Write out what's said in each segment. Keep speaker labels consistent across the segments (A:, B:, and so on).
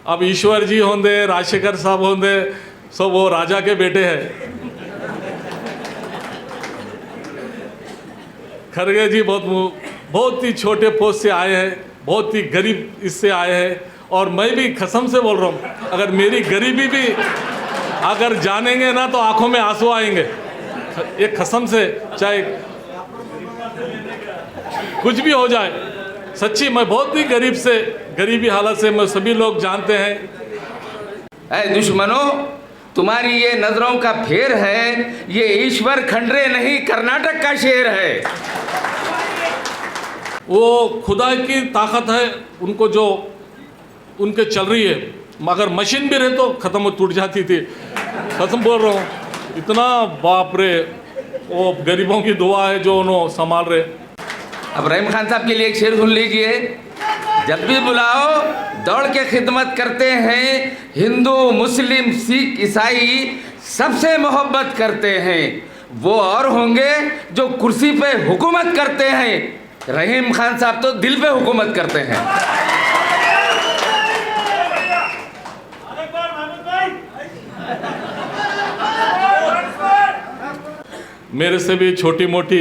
A: अब ईश्वर जी होंगे, राजशेखर साहब होंगे, सब वो राजा के बेटे हैं। खड़गे जी बहुत ही छोटे पोस्ट से आए हैं, बहुत ही गरीब इससे आए हैं। और मैं भी कसम से बोल रहा हूँ, अगर मेरी गरीबी भी अगर जानेंगे ना तो आंखों में आंसू आएंगे। ये कसम से, चाहे कुछ भी हो जाए, सच्ची मैं बहुत ही गरीबी हालत से, मैं सभी लोग जानते हैं।
B: ऐ दुश्मनों, तुम्हारी ये नजरों का फेर है, ये ईश्वर खंडरे नहीं कर्नाटक का शेर है।
A: वो खुदा की ताकत है, उनको जो उनके चल रही है, मगर मशीन भी रहे तो ख़त्म हो टूट जाती थी। कसम बोल रहा हूँ, इतना बाप रे, वो गरीबों की दुआ है जो उन्होंने संभाल रहे।
B: अब रहीम खान साहब के लिए एक शेर सुन लीजिए। जब भी बुलाओ दौड़ के खिदमत करते हैं, हिंदू मुस्लिम सिख ईसाई सबसे मोहब्बत करते हैं। वो और होंगे जो कुर्सी पे हुकूमत करते हैं, रहीम खान साहब तो दिल पे हुकूमत करते हैं।
A: मेरे से भी छोटी मोटी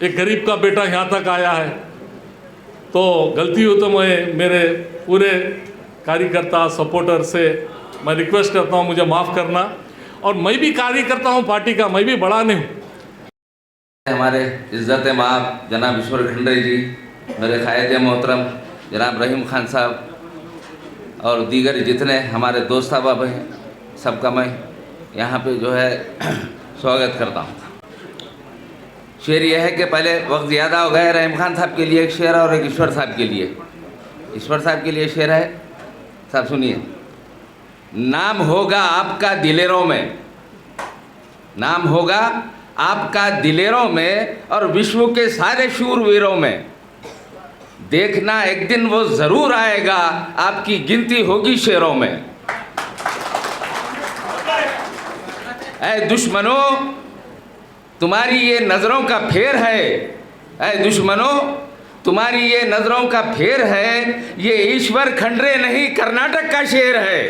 A: एक गरीब का बेटा यहाँ तक आया है, तो गलती हो तो मैं मेरे पूरे कार्यकर्ता सपोर्टर से मैं रिक्वेस्ट करता हूँ, मुझे माफ़ करना। और मैं भी कार्यकर्ता हूँ पार्टी का, मैं भी बड़ा नहीं हूँ।
B: हमारे इज़्ज़त माब जनाब ईश्वर खंडरे जी, मेरे कायद मोहतरम जनाब रहीम खान साहब और दीगर जितने हमारे दोस्त अहबाब हैं, सबका मैं यहाँ पे जो है स्वागत करता हूँ। शेर यह है कि पहले वक्त ज़्यादा हो गया, रहीम खान साहब के लिए एक शेर और एक ईश्वर साहब के लिए। ईश्वर साहब के लिए शेर है, साहब सुनिए। नाम होगा आपका दिलेरों में, नाम होगा आपका दिलेरों में और विश्व के सारे शूरवीरों में। देखना एक दिन वो ज़रूर आएगा, आपकी गिनती होगी शेरों में। ऐ दुश्मनों, तुम्हारी ये नज़रों का फेर है। ऐ दुश्मनों, तुम्हारी ये नज़रों का फेर है, ये ईश्वर खंडरे नहीं कर्नाटक का शेर है।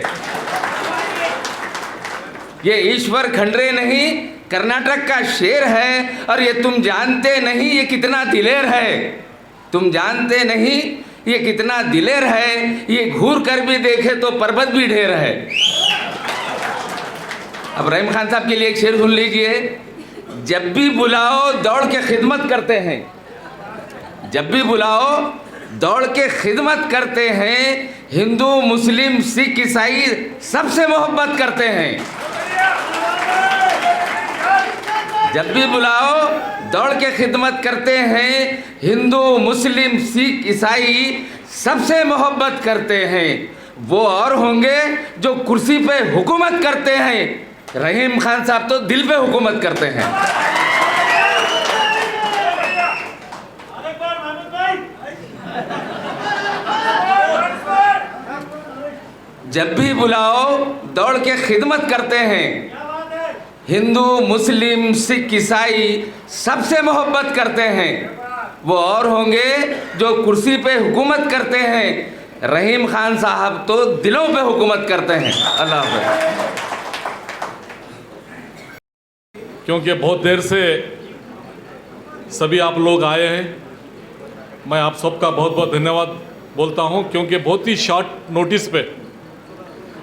B: ये ईश्वर खंडरे नहीं कर्नाटक का शेर है। और ये तुम जानते नहीं ये कितना दिलेर है, तुम जानते नहीं ये कितना दिलेर है। ये घूर कर भी देखे तो पर्वत भी ढेर है। अब रहीम खान साहब के लिए एक शेर सुन लीजिए। जब भी बुलाओ दौड़ के खिदमत करते हैं, जब भी बुलाओ दौड़ के खिदमत करते हैं। हिंदू मुस्लिम सिख ईसाई सबसे मोहब्बत करते हैं। जब भी बुलाओ दौड़ के खिदमत करते हैं। हिंदू मुस्लिम सिख ईसाई सबसे मोहब्बत करते हैं। वो और होंगे जो कुर्सी पे हुकूमत करते हैं, रहीम खान साहब तो दिल पे हुकूमत करते हैं। जब भी बुलाओ दौड़ के खिदमत करते हैं। हिंदू मुस्लिम सिख ईसाई सबसे मोहब्बत करते हैं। वो और होंगे जो कुर्सी पे हुकूमत करते हैं, रहीम खान साहब तो दिलों पे हुकूमत करते हैं। अल्लाह हाफ़िज़।
A: क्योंकि बहुत देर से सभी आप लोग आए हैं, मैं आप सबका बहुत बहुत धन्यवाद बोलता हूं। क्योंकि बहुत ही शॉर्ट नोटिस पे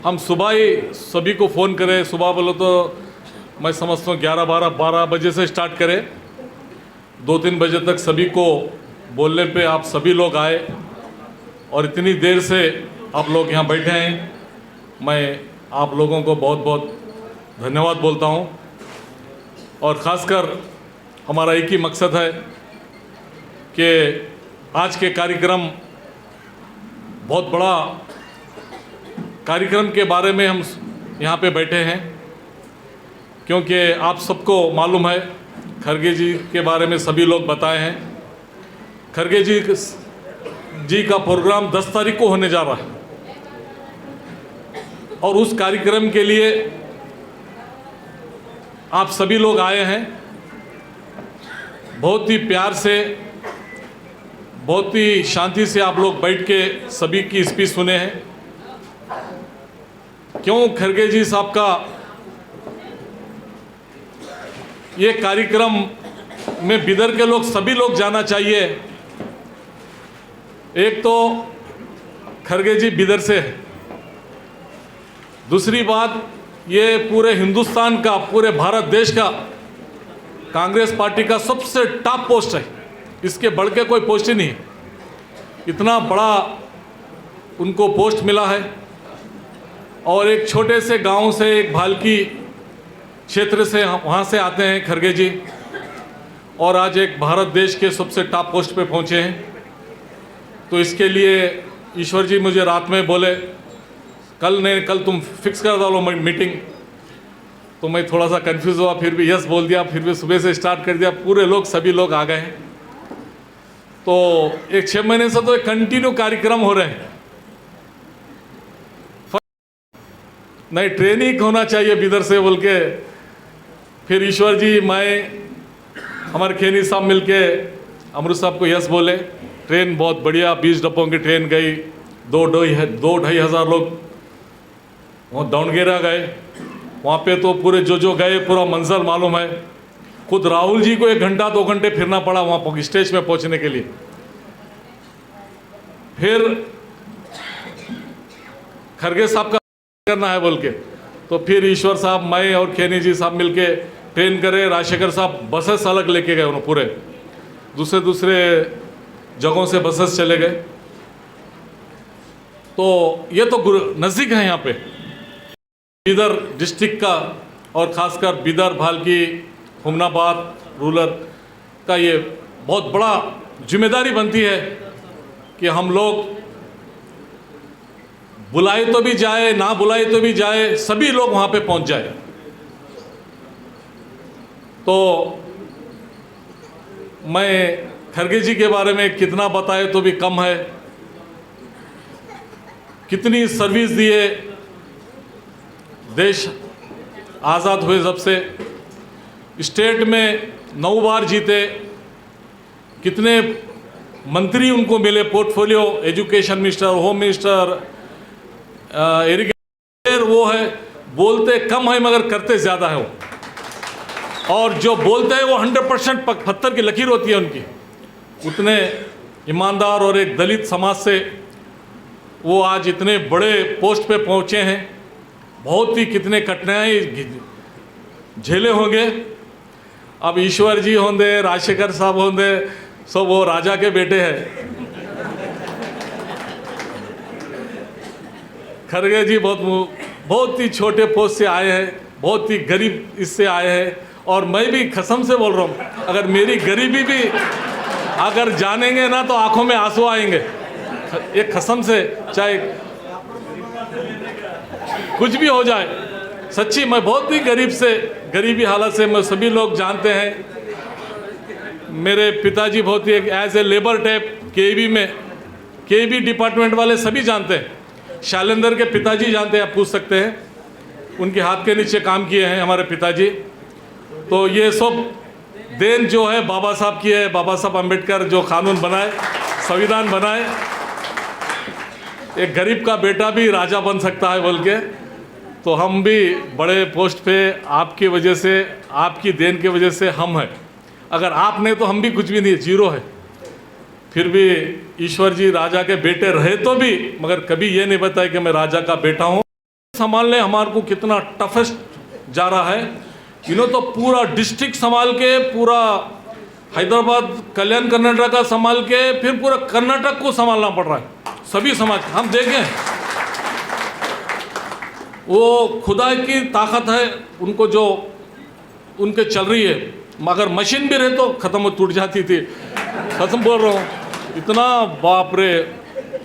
A: हम सुबह ही सभी को फ़ोन करें, सुबह बोलो तो मैं समझता हूँ 11-12 बजे से स्टार्ट करें, 2-3 बजे तक सभी को बोलने पे आप सभी लोग आए और इतनी देर से आप लोग यहाँ बैठे हैं। मैं आप लोगों को बहुत बहुत धन्यवाद बोलता हूँ। और ख़ासकर हमारा एक ही मकसद है कि आज के कार्यक्रम बहुत बड़ा कार्यक्रम के बारे में हम यहाँ पे बैठे हैं। क्योंकि आप सबको मालूम है, खड़गे जी के बारे में सभी लोग बताए हैं। खड़गे जी का प्रोग्राम 10 तारीख को होने जा रहा है और उस कार्यक्रम के लिए आप सभी लोग आए हैं। बहुत ही प्यार से, बहुत ही शांति से आप लोग बैठ के सभी की स्पीच सुने हैं। क्यों खरगे जी साहब का ये कार्यक्रम में बिदर के लोग सभी लोग जाना चाहिए। एक तो खरगे जी बिदर से है, दूसरी बात ये पूरे हिंदुस्तान का, पूरे भारत देश का कांग्रेस पार्टी का सबसे टॉप पोस्ट है, इसके बढ़ के कोई पोस्ट ही नहीं है। इतना बड़ा उनको पोस्ट मिला है और एक छोटे से गांव से, एक भालकी क्षेत्र से वहाँ से आते हैं खरगे जी, और आज एक भारत देश के सबसे टॉप पोस्ट पे पहुँचे हैं। तो इसके लिए ईश्वर जी मुझे रात में बोले कल तुम फिक्स कर दो मीटिंग। तो मैं थोड़ा सा कंफ्यूज हुआ, फिर भी यस बोल दिया, फिर भी सुबह से स्टार्ट कर दिया। पूरे लोग, सभी लोग आ गए हैं। तो एक 6 महीने से तो एक कंटिन्यू कार्यक्रम हो रहे हैं। नहीं, ट्रेनिंग होना चाहिए बिदर से बोल के फिर ढीश्वर जी, मैं, हमारे खेनी साहब मिलके अमृत साहब को यस बोले। ट्रेन बहुत बढ़िया, 20 डब्बों की ट्रेन गई, 2-2.5 हज़ार लोग वहाँ दावणगेरा गए। वहाँ पे तो पूरे जो गए पूरा मंजर मालूम है। खुद राहुल जी को 1 घंटा 2 घंटे फिरना पड़ा वहाँ स्टेज में पहुँचने के लिए। फिर खरगे साहब का करना है बोल के, तो फिर ईश्वर साहब, मैं और खेनी जी साहब मिलके ट्रेन करे। राजशेखर साहब बसेस अलग लेके गए, उन्होंने पूरे दूसरे जगहों से बसेस चले गए। तो ये तो नज़दीक है यहाँ पे बिदर डिस्ट्रिक्ट का, और ख़ासकर बिदर, भालकी, हुमनाबाद रूरल का ये बहुत बड़ा जिम्मेदारी बनती है कि हम लोग बुलाए तो भी जाए, ना बुलाए तो भी जाए, सभी लोग वहाँ पे पहुँच जाए। तो मैं खरगे जी के बारे में कितना बताए तो भी कम है। कितनी सर्विस दिए, देश आज़ाद हुए जब से, स्टेट में 9 बार जीते, कितने मंत्री उनको मिले, portfolio, education minister, home minister, irrigation, वो है। बोलते कम है मगर करते ज़्यादा है वो, और जो बोलते हैं वो 100% पत्थर की लकीर होती है उनकी। उतने ईमानदार, और एक दलित समाज से वो आज इतने बड़े पोस्ट पे पहुँचे हैं। बहुत ही कितने कठिनाई झेले होंगे। अब ईश्वर जी होंगे, राजशेखर साहब होंगे, सब वो राजा के बेटे हैं। खरगे जी बहुत ही छोटे पोस्ट से आए हैं, बहुत ही गरीब इससे आए हैं। और मैं भी कसम से बोल रहा हूँ, अगर मेरी गरीबी भी अगर जानेंगे ना तो आंखों में आंसू आएंगे। एक कसम से, चाहे कुछ भी हो जाए, सच्ची मैं बहुत ही गरीबी हालत से, मैं सभी लोग जानते हैं। मेरे पिताजी बहुत ही एज ए लेबर टाइप केबी डिपार्टमेंट वाले सभी जानते हैं। शैलेंद्र के पिताजी जानते हैं, आप पूछ सकते हैं, उनके हाथ के नीचे काम किए हैं हमारे पिताजी। तो ये सब देन जो है बाबा साहब की है। बाबा साहब अम्बेडकर जो कानून बनाए, संविधान बनाए, एक गरीब का बेटा भी राजा बन सकता है बोल के। तो हम भी बड़े पोस्ट पे आपकी वजह से, आपकी देन की वजह से हम हैं। अगर आप नहीं तो हम भी कुछ भी नहीं, जीरो है। फिर भी ईश्वर जी राजा के बेटे रहे तो भी, मगर कभी ये नहीं बताया कि मैं राजा का बेटा हूँ। संभालने हमारे को कितना टफेस्ट जा रहा है। तो पूरा डिस्ट्रिक्ट संभाल के, पूरा हैदराबाद, कल्याण कर्नाटक का संभाल के, फिर पूरा कर्नाटक को संभालना पड़ रहा है। सभी समाज हम देखें, वो खुदा की ताकत है उनको, जो उनके चल रही है। मगर मशीन भी रहे तो ख़त्म हो, टूट जाती थी। कसम बोल रहा हूँ, इतना बाप रे,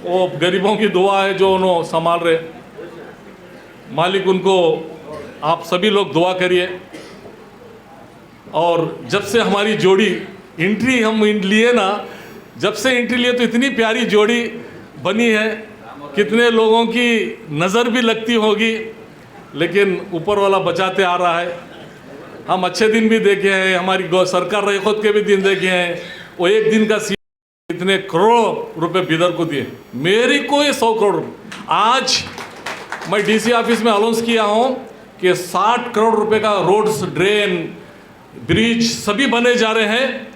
A: वो गरीबों की दुआ है जो उन्होंने संभाल रहे। मालिक उनको, आप सभी लोग दुआ करिए। और जब से हमारी जोड़ी एंट्री हम लिए ना, जब से एंट्री लिए तो इतनी प्यारी जोड़ी बनी है। कितने लोगों की नज़र भी लगती होगी, लेकिन ऊपर वाला बचाते आ रहा है। हम अच्छे दिन भी देखे हैं, हमारी सरकार रहे खुद के भी दिन देखे हैं। वो एक दिन का इतने करोड़ों रुपए बिदर को दिए, मेरी को ये 100 करोड़। आज मैं डीसी ऑफिस में अनाउंस किया हूँ कि 60 करोड़ रुपए का रोड्स, ड्रेन, ब्रिज सभी बने जा रहे हैं।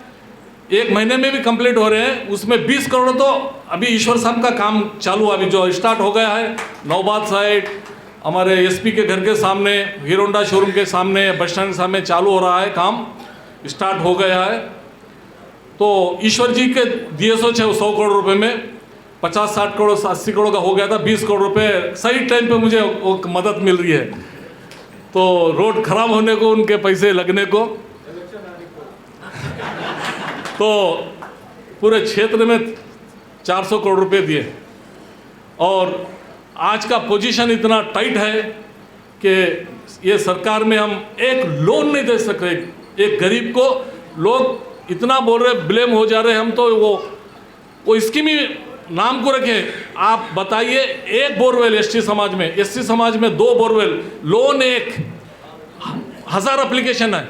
A: 1 महीने में भी कंप्लीट हो रहे हैं। उसमें 20 करोड़ तो अभी ईश्वर साहब का काम चालू, अभी जो स्टार्ट हो गया है। नौबाद साइड हमारे एसपी के घर के सामने, हीरो होंडा शोरूम के सामने, बस स्टैंड के सामने चालू हो रहा है, काम स्टार्ट हो गया है। तो ईश्वर जी के दिए सोच है 100 करोड़ रुपए में 50-60 करोड़ 80 करोड़ का हो गया था। 20 करोड़ रुपए सही टाइम पे मुझे वो मदद मिल रही है। तो रोड खराब होने को, उनके पैसे लगने को, तो पूरे क्षेत्र में 400 करोड़ रुपए दिए। और आज का पोजीशन इतना टाइट है कि ये सरकार में हम एक लोन नहीं दे सक रहे। एक गरीब को लोग इतना बोल रहे, ब्लेम हो जा रहे हैं। हम तो वो स्कीम ही नाम को रखे। आप बताइए, एक बोरवेल एसटी समाज में, एससी समाज में 2 बोरवेल, लोन 1000 एप्लीकेशन है।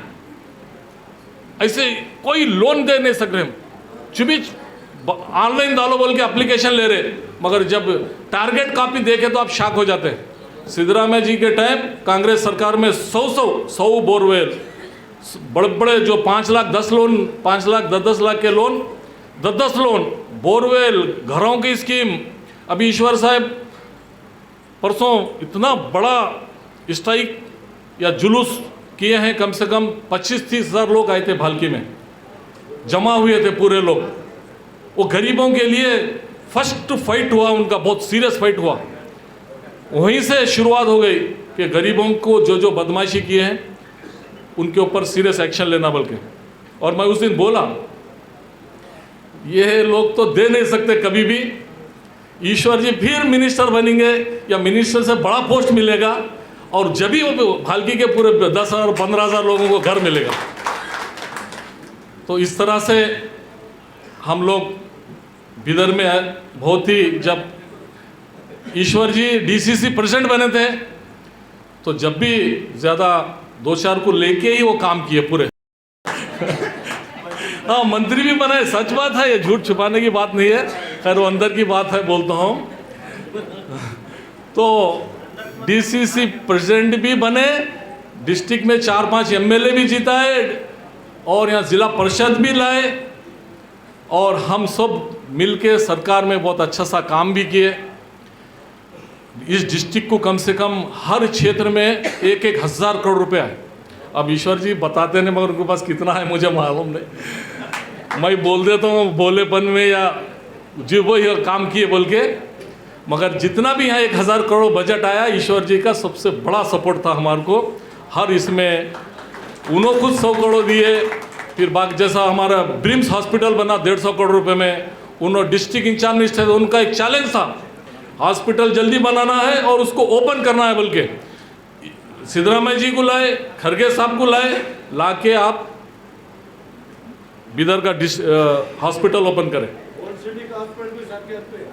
A: ऐसे कोई लोन दे नहीं सक रहे। हम चुभी ऑनलाइन डालो बोल के एप्लीकेशन ले रहे, मगर जब टारगेट कॉपी देखे तो आप शॉक हो जाते हैं। सिद्धरामैया जी के टाइम कांग्रेस सरकार में 100 बोरवेल, बड़े बड़े जो 5 लाख 10 लोन, 5 लाख 10 लाख के लोन, 10 लोन, बोरवेल, घरों की स्कीम। अभी ईश्वर साहब परसों इतना बड़ा स्ट्राइक या जुलूस किए हैं, कम से कम 25-30 हज़ार लोग आए थे भालकी में, जमा हुए थे पूरे लोग। वो गरीबों के लिए फर्स्ट फाइट हुआ उनका, बहुत सीरियस फाइट हुआ। वहीं से शुरुआत हो गई कि गरीबों को जो बदमाशी किए हैं उनके ऊपर सीरियस एक्शन लेना बोल के। और मैं उस दिन बोला, ये लोग तो दे नहीं सकते कभी भी। ईश्वर जी फिर मिनिस्टर बनेंगे या मिनिस्टर से बड़ा पोस्ट मिलेगा, और जब भी वो भालकी के पूरे 10,000 15,000 लोगों को घर मिलेगा। तो इस तरह से हम लोग बिदर में बहुत ही, जब ईश्वर जी डीसीसी प्रेसिडेंट बने थे तो जब भी ज़्यादा 2-4 को लेके ही वो काम किए पूरे। हाँ, मंत्री भी बनाए, सच बात है, ये झूठ छुपाने की बात नहीं है। खैर वो अंदर की बात है, बोलता हूँ। तो डीसीसी प्रेसिडेंट भी बने, डिस्ट्रिक्ट में 4-5 एमएलए भी जिताए, और यहाँ जिला परिषद भी लाए, और हम सब मिलके सरकार में बहुत अच्छा सा काम भी किए। इस डिस्ट्रिक्ट को कम से कम हर क्षेत्र में 1-1 हज़ार करोड़ रुपए है। अब ईश्वर जी बताते नहीं, मगर उनके पास कितना है मुझे मालूम नहीं। मैं बोल देता हूँ बोलेपन में, या जो वो ये काम किए बोल के, मगर जितना भी यहाँ 1,000 करोड़ बजट आया, ईश्वर जी का सबसे बड़ा सपोर्ट था हमारे को। हर इसमें उन्होंने खुद 100 करोड़ दिए। फिर बाकी जैसा हमारा ब्रिम्स हॉस्पिटल बना 150 करोड़ रुपए में, उन्होंने डिस्ट्रिक्ट इंचार्ज मिनिस्टर, उनका एक चैलेंज था, हॉस्पिटल जल्दी बनाना है और उसको ओपन करना है बोल के। सिद्धरामैया जी को लाए, खड़गे साहब को लाए, लाके आप बिदर का हॉस्पिटल ओपन करें।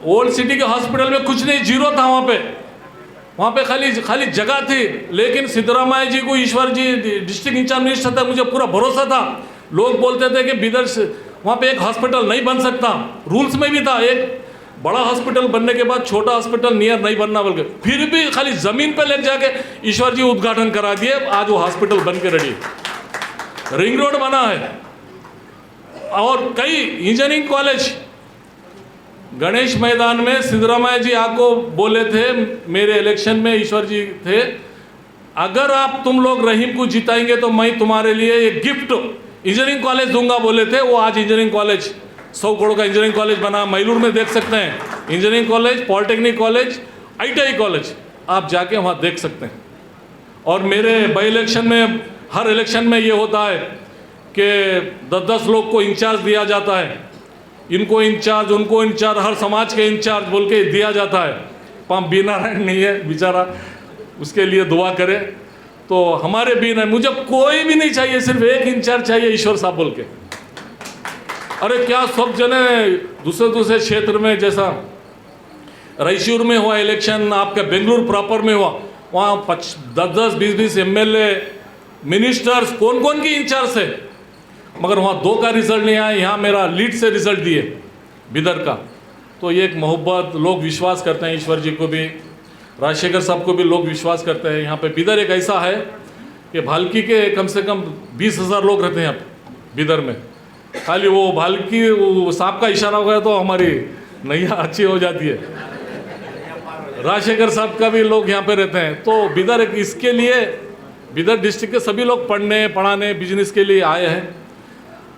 A: ओल्ड सिटी के हॉस्पिटल में कुछ नहीं, जीरो था वहाँ पे खाली जगह थी। लेकिन सिद्धरामैया जी को, ईश्वर जी डिस्ट्रिक्ट इंचार्ज मिनिस्टर था, मुझे पूरा भरोसा था। लोग बोलते थे कि बिदर से वहाँ पे एक हॉस्पिटल नहीं बन सकता, रूल्स में भी था, एक बड़ा हॉस्पिटल बनने के बाद छोटा हॉस्पिटल नियर नहीं बनना बोल के। फिर भी खाली जमीन पे ले जाके ईश्वर जी उद्घाटन करा दिए, आज वो हॉस्पिटल बन के रेडी। रिंग रोड बना है, और कई इंजीनियरिंग कॉलेज। गणेश मैदान में सिद्धरामैया जी आपको बोले थे, मेरे इलेक्शन में ईश्वर जी थे, अगर आप तुम लोग रहीम को जिताएंगे तो मैं तुम्हारे लिए एक गिफ्ट इंजीनियरिंग कॉलेज दूंगा बोले थे। वो आज इंजीनियरिंग कॉलेज 100 करोड़ का इंजीनियरिंग कॉलेज बना। मैलूर में देख सकते हैं, engineering college, polytechnic college, ITI college, आप जाके वहाँ देख सकते हैं। और मेरे बाई इलेक्शन में, हर इलेक्शन में ये होता है कि 10-10 लोग को इंचार्ज दिया जाता है, इनको इंचार्ज, उनको इंचार्ज, हर समाज के इंचार्ज बोल के दिया जाता है। पाम बी नारायण नहीं है बेचारा, उसके लिए दुआ करे। तो हमारे बी नारायण, मुझे कोई भी नहीं चाहिए, सिर्फ एक इंचार्ज चाहिए, ईश्वर साहब बोल के। अरे क्या सब जने दूसरे क्षेत्र में, जैसा रायचूर में हुआ इलेक्शन, आपका बेंगलुरु प्रॉपर में हुआ, वहाँ 10-10, 20-20 MLA, मिनिस्टर्स, कौन कौन की इंचार्ज है, मगर वहाँ 2 का रिजल्ट नहीं आया। यहाँ मेरा लीड से रिजल्ट दिए बिदर का। तो ये एक मोहब्बत, लोग विश्वास करते हैं ईश्वर जी को भी। राजशेखर साहब को भी लोग विश्वास करते हैं। यहाँ पे बिदर एक ऐसा है कि भालकी के कम से कम 20,000 लोग रहते हैं यहाँ पे बिदर में। खाली वो भालकी वो सांप का इशारा हो गया तो हमारी नैया अच्छी हो जाती है। राजशेखर साहब का भी लोग यहाँ पे रहते हैं। तो बिदर एक इसके लिए बिदर डिस्ट्रिक्ट के सभी लोग पढ़ने पढ़ाने बिजनेस के लिए आए हैं।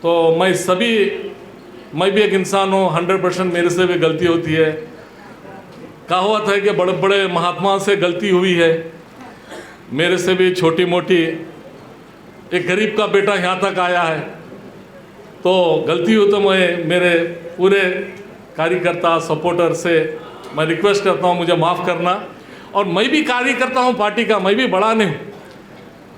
A: तो मैं भी एक इंसान हूँ, 100% मेरे से भी गलती होती है। कहावत है कि बड़े बड़े महात्माओं से गलती हुई है, मेरे से भी छोटी मोटी। एक गरीब का बेटा यहाँ तक आया है, तो गलती हो तो मैं मेरे पूरे कार्यकर्ता सपोर्टर से मैं रिक्वेस्ट करता हूँ मुझे माफ़ करना। और मैं भी कार्य करता हूँ पार्टी का, मैं भी बड़ा नहीं हूँ।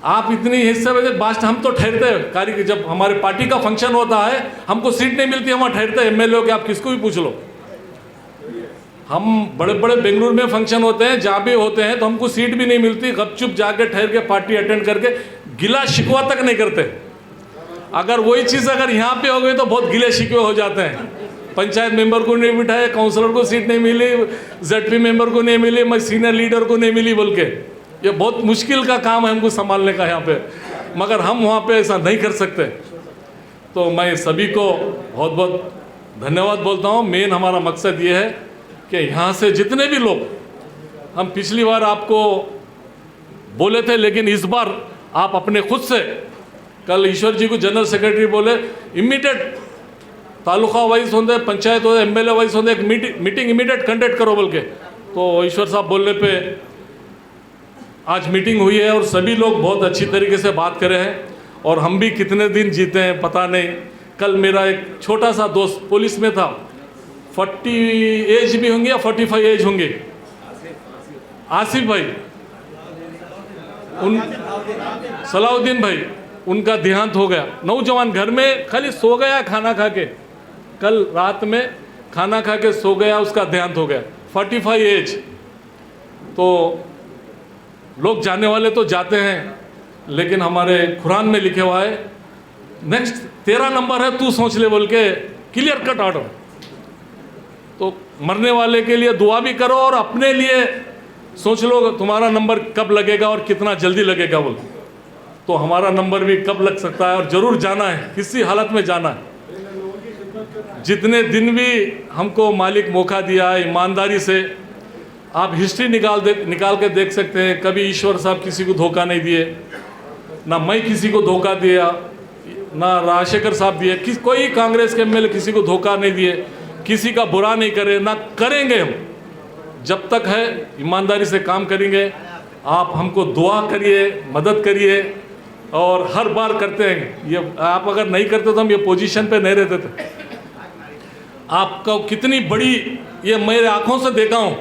A: आप इतनी हिस्से में बास्ट हम तो ठहरते हैं कार्य, जब हमारे पार्टी का फंक्शन होता है हमको सीट नहीं मिलती, हम वहाँ ठहरते हैं। एमएलए के आप किसको भी पूछ लो, हम बड़े बड़े बेंगलुरु में फंक्शन होते हैं, जहाँ भी होते हैं तो हमको सीट भी नहीं मिलती, गपचुप जाके ठहर के पार्टी अटेंड करके गिला शिकवा तक नहीं करते। अगर वही चीज़ अगर यहाँ पे हो गई तो बहुत गिले शिकवे हो जाते हैं। पंचायत मेंबर को नहीं बिठाए, काउंसलर को सीट नहीं मिली, ZP मेंबर को नहीं मिली, मैं सीनियर लीडर को नहीं मिली बोल के, ये बहुत मुश्किल का काम है हमको संभालने का यहाँ पे। मगर हम वहाँ पे ऐसा नहीं कर सकते। तो मैं सभी को बहुत बहुत धन्यवाद बोलता हूँ। मेन हमारा मकसद ये है कि यहाँ से जितने भी लोग, हम पिछली बार आपको बोले थे लेकिन इस बार आप अपने खुद से, कल ईश्वर जी को जनरल सेक्रेटरी बोले इमीडिएट तालुका वाइज होते, पंचायत होते, MLA वाइज होते, एक मीटिंग इमीडिएट कंडक्ट करो बोल के। तो ईश्वर साहब बोलने पे आज मीटिंग हुई है और सभी लोग बहुत अच्छी तरीके से बात करे हैं। और हम भी कितने दिन जीते हैं पता नहीं। कल मेरा एक छोटा सा दोस्त पुलिस में था, 40 एज भी होंगे या 45 एज होंगे, आसिफ भाई, सलाउद्दीन भाई, उनका देहांत हो गया। नौजवान घर में खाली सो गया खाना खा के, कल रात में खाना खा के सो गया, उसका देहांत हो गया, 45 एज। तो लोग जाने वाले तो जाते हैं, लेकिन हमारे कुरान में लिखे हुआ है नेक्स्ट तेरा नंबर है तू सोच ले बोल के, क्लियर कट ऑर्डर। तो मरने वाले के लिए दुआ भी करो और अपने लिए सोच लो तुम्हारा नंबर कब लगेगा और कितना जल्दी लगेगा बोल। तो हमारा नंबर भी कब लग सकता है और ज़रूर जाना है, किसी हालत में जाना है। जितने दिन भी हमको मालिक मौका दिया है ईमानदारी से, आप हिस्ट्री निकाल के देख सकते हैं। कभी ईश्वर साहब किसी को धोखा नहीं दिए, ना मैं किसी को धोखा दिया, ना राजशेखर साहब दिए, कोई कांग्रेस के MLA किसी को धोखा नहीं दिए, किसी का बुरा नहीं करे, ना करेंगे हम। जब तक है ईमानदारी से काम करेंगे। आप हमको दुआ करिए, मदद करिए, और हर बार करते हैं ये। आप अगर नहीं करते तो हम ये पोजीशन पे नहीं रहते थे। आपको कितनी बड़ी, ये मेरे आंखों से देखा हूँ